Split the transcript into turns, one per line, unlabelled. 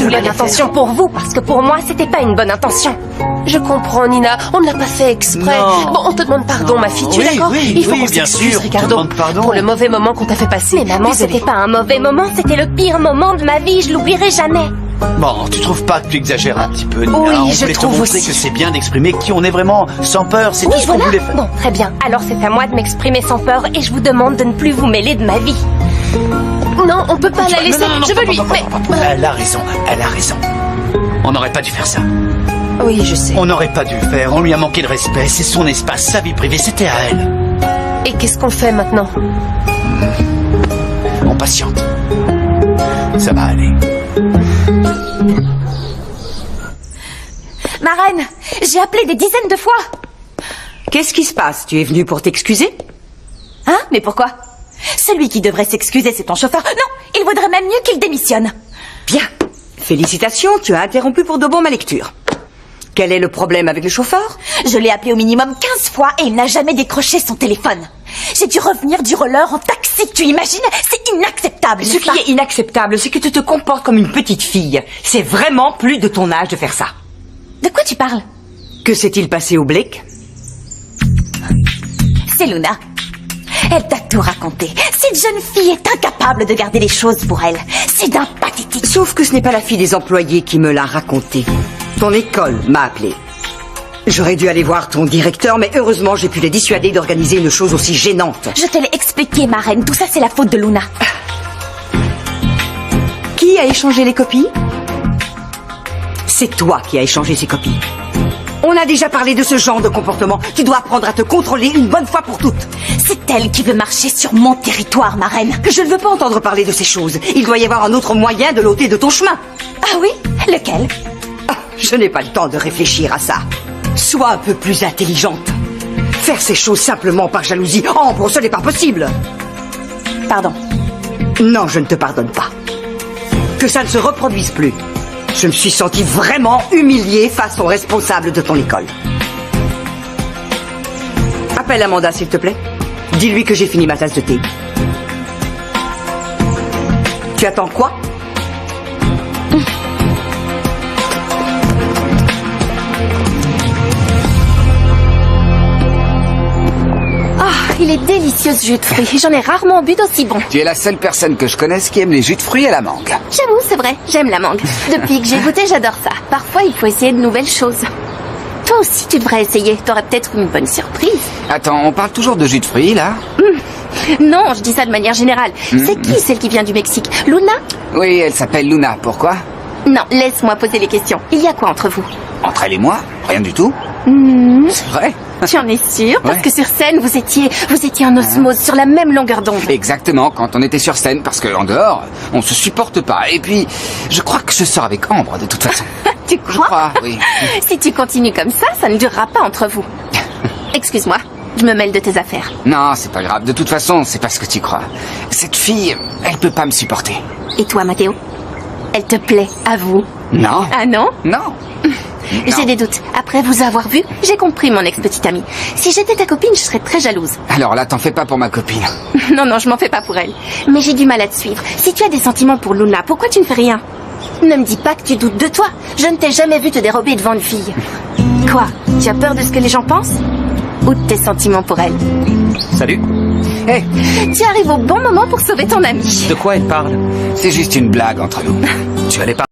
une bonne intention pour vous, parce que pour moi, c'était pas une bonne intention. Je comprends, Nina, on ne l'a pas fait exprès.
Non.
Bon, on te demande pardon, ma fille, tu es d'accord? Il faut qu'on
bien
s'excuse,
sûr,
Ricardo,
on te demande pardon.
pour le mauvais moment qu'on t'a fait passer.
Mais maman,
Désolée.
c'était pas un mauvais moment, c'était le pire moment de ma vie, je l'oublierai jamais.
Bon, tu trouves pas que tu exagères un petit peu, Nina?
Oui,
on
je
voulait te
trouve
montrer
aussi.
que c'est bien d'exprimer qui on est vraiment, sans peur, c'est tout
Oui,
ce qu'on
voilà.
voulait faire.
Bon, très bien. Alors c'est à moi de m'exprimer sans peur et je vous demande de ne plus vous mêler de ma vie. Non, on peut pas la laisser. Je veux lui. Mais...
Elle a raison, elle a raison. On n'aurait pas dû faire ça.
Oui, je sais.
On n'aurait pas dû le faire, on lui a manqué de respect, c'est son espace, sa vie privée, c'était à elle.
Et qu'est-ce qu'on fait maintenant?
On patiente. Ça va aller.
Marraine, j'ai appelé des dizaines de fois.
Qu'est-ce qui se passe? Tu es venue pour t'excuser?
Hein? Mais pourquoi? Celui qui devrait s'excuser, c'est ton chauffeur. Non, il vaudrait même mieux qu'il démissionne.
Bien. Félicitations, tu as interrompu pour de bon ma lecture. Quel est le problème avec le chauffeur?
Je l'ai appelé au minimum 15 fois et il n'a jamais décroché son téléphone. J'ai dû revenir du roller en taxi, tu imagines? C'est inacceptable,
Ce
n'est-ce
qui
pas?
est inacceptable, c'est que tu te comportes comme une petite fille. C'est vraiment plus de ton âge de faire ça.
De quoi tu parles?
Que s'est-il passé au Blake?
C'est Luna. Elle t'a tout raconté. Cette jeune fille est incapable de garder les choses pour elle. C'est d'un pathétique.
Sauf que ce n'est pas la fille des employés qui me l'a raconté. Ton école m'a appelé. J'aurais dû aller voir ton directeur, mais heureusement j'ai pu les dissuader d'organiser une chose aussi gênante.
Je te l'ai expliqué, ma reine. Tout ça, c'est la faute de Luna.
Qui a échangé les copies? C'est toi qui as échangé ces copies. On a déjà parlé de ce genre de comportement. Tu dois apprendre à te contrôler une bonne fois pour toutes.
C'est elle qui veut marcher sur mon territoire, ma reine.
Je ne veux pas entendre parler de ces choses. Il doit y avoir un autre moyen de l'ôter de ton chemin.
Ah oui? Lequel?
Ah, je n'ai pas le temps de réfléchir à ça. Sois un peu plus intelligente. Faire ces choses simplement par jalousie, oh bon, ce n'est pas possible.
Pardon.
Non, je ne te pardonne pas. Que ça ne se reproduise plus. Je me suis sentie vraiment humiliée face au responsable de ton école. Appelle Amanda, s'il te plaît. Dis-lui que j'ai fini ma tasse de thé. Tu attends quoi?
Il est délicieux ce jus de fruits. J'en ai rarement bu d'aussi bon.
Tu es la seule personne que je connaisse qui aime les jus de fruits à la mangue.
J'avoue, c'est vrai, j'aime la mangue. Depuis que j'ai goûté, j'adore ça. Parfois, il faut essayer de nouvelles choses. Toi aussi, tu devrais essayer. T'aurais peut-être une bonne surprise.
Attends, on parle toujours de jus de fruits, là?
Non, je dis ça de manière générale. C'est qui celle qui vient du Mexique? Luna?
Oui, elle s'appelle Luna. Pourquoi?
Non, laisse-moi poser les questions. Il y a quoi entre vous?
Entre elle et moi? Rien du tout. C'est vrai?
Tu en es sûr? Parce
Ouais.
que sur scène, vous étiez en osmose, sur la même longueur d'onde.
Exactement, quand on était sur scène, parce qu'en dehors, on se supporte pas. Et puis, je crois que je sors avec Ambre, de toute façon.
Tu
Je
crois?
crois, oui.
Si tu continues comme ça ne durera pas entre vous. Excuse-moi, je me mêle de tes affaires.
Non, c'est pas grave. De toute façon, c'est pas ce que tu crois. Cette fille, elle peut pas me supporter.
Et toi, Mathéo? Elle te plaît, avoue.
Non.
Ah non?
Non.
J'ai des doutes. Après vous avoir vu, j'ai compris, mon ex-petite amie. Si j'étais ta copine, je serais très jalouse.
Alors là, t'en fais pas pour ma copine.
Non, je m'en fais pas pour elle. Mais j'ai du mal à te suivre. Si tu as des sentiments pour Luna, pourquoi tu ne fais rien? Ne me dis pas que tu doutes de toi. Je ne t'ai jamais vu te dérober devant une fille. Quoi? Tu as peur de ce que les gens pensent? Ou de tes sentiments pour elle?
Salut.
Hé,
Tu arrives au bon moment pour sauver ton ami.
De quoi elle parle?
c'est juste une blague entre nous.
Tu allais pas